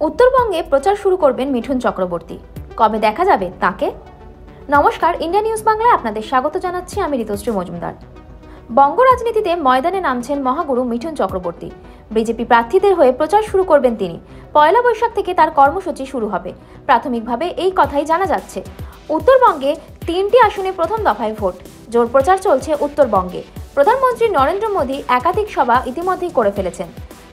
উত্তরবঙ্গে প্রচার শুরু করবেন মিঠুন চক্রবর্তী। কবে দেখা যাবে তাকে? নমস্কার, ইন্ডিয়া নিউজ বাংলায় আপনাদের স্বাগত জানাচ্ছি। আমি ঋতুশ্রী মজুমদার। বঙ্গ রাজনীতিতে ময়দানে নামছেন মহাগুরু মিঠুন চক্রবর্তী। বিজেপি প্রার্থীদের হয়ে প্রচার শুরু করবেন তিনি। পয়লা বৈশাখ থেকে তার কর্মসূচি শুরু হবে। প্রাথমিকভাবে এই কথাই জানা যাচ্ছে। উত্তরবঙ্গে 3টি আসনে প্রথম দফায় ভোট। জোর প্রচার চলছে উত্তরবঙ্গে। প্রধানমন্ত্রী নরেন্দ্র মোদী একাধিক সভা ইতিমধ্যেই করে ফেলেছেন।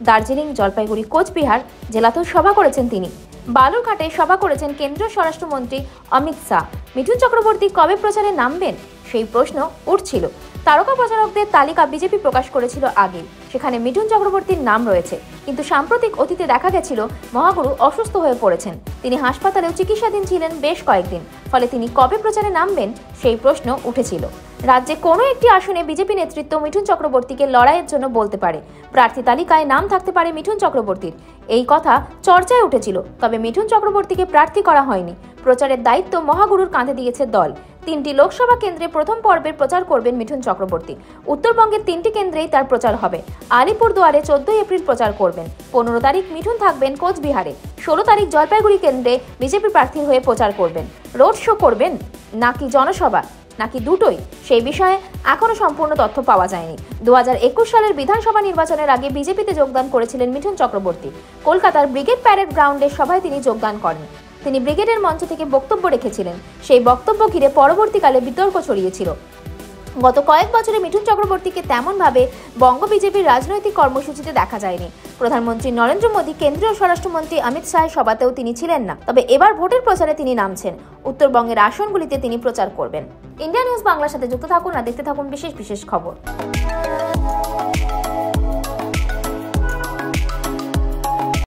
দার্জিলিং, জলপাইগুড়ি, কোচবিহার জেলাতেও সভা করেছেন তিনি। বালুরঘাটে সভা করেছেন কেন্দ্রীয় স্বরাষ্ট্রমন্ত্রী অমিত শাহ। মিঠুন চক্রবর্তী কবে প্রচারে নামবেন সেই প্রশ্ন উঠছিল। তারকা প্রচারকদের তালিকা বিজেপি প্রকাশ করেছিল আগে, সেখানে মিঠুন চক্রবর্তীর নাম রয়েছে। কিন্তু সাম্প্রতিক অতীতে দেখা গেছিল মহাগুরু অসুস্থ হয়ে পড়েছেন। তিনি হাসপাতালেও চিকিৎসাধীন ছিলেন বেশ কয়েকদিন। ফলে তিনি কবে প্রচারে নামবেন সেই প্রশ্ন উঠেছিল। রাজ্যে কোনো একটি আসনে বিজেপি নেতৃত্ব মিঠুন চক্রবর্তীকে লড়াইয়ের জন্য বলতে পারে। প্রার্থী তালিকায় নাম থাকতে পারে মিঠুন চক্রবর্তীর। এই কথা চর্চায় উঠেছিল, তবে মিঠুন চক্রবর্তীকে প্রার্থী করা হয়নি। প্রচারের দায়িত্ব মহাগুরুর কাঁধে দিয়েছে দল। 3টি লোকসভা কেন্দ্রে প্রথম পর্বের প্রচার করবেন মিঠুন চক্রবর্তী। উত্তরবঙ্গের 3টি কেন্দ্রেই তার প্রচার হবে। আলিপুরদুয়ারে 14 এপ্রিল প্রচার করবেন। 15 তারিখ মিঠুন থাকবেন কোচবিহারে। 16 তারিখ জলপাইগুড়ি কেন্দ্রে বিজেপি প্রার্থী হয়ে প্রচার করবেন। রোড শো করবেন নাকি জনসভা, নাকি দুটোই, সেই বিষয়ে এখনো সম্পূর্ণ তথ্য পাওয়া যায়নি। 2021 সালের বিধানসভা নির্বাচনের আগে বিজেপিতে যোগদান করেছিলেন মিঠুন চক্রবর্তী। কলকাতার ব্রিগেড প্যারেড গ্রাউন্ডের সভায় তিনি যোগদান করেন। তিনি ব্রিগেডের মঞ্চ থেকে বক্তব্য রেখেছিলেন। সেই বক্তব্য ঘিরে পরবর্তীকালে বিতর্ক ছড়িয়েছিল। গত কয়েক বছরে মিঠুন চক্রবর্তীকে তেমনভাবে বঙ্গ বিজেপির রাজনৈতিক কর্মসূচিতে দেখা যায়নি। প্রধানমন্ত্রী নরেন্দ্র মোদী, কেন্দ্রীয় স্বরাষ্ট্রমন্ত্রী অমিত শাহের সভাতেও তিনি ছিলেন না। তবে এবার ভোটের প্রচারে তিনি নামছেন। উত্তরবঙ্গের আসনগুলিতে তিনি প্রচার করবেন। ইন্ডিয়া নিউজ বাংলার সাথে যুক্ত থাকুন আর দেখতে থাকুন বিশেষ বিশেষ খবর।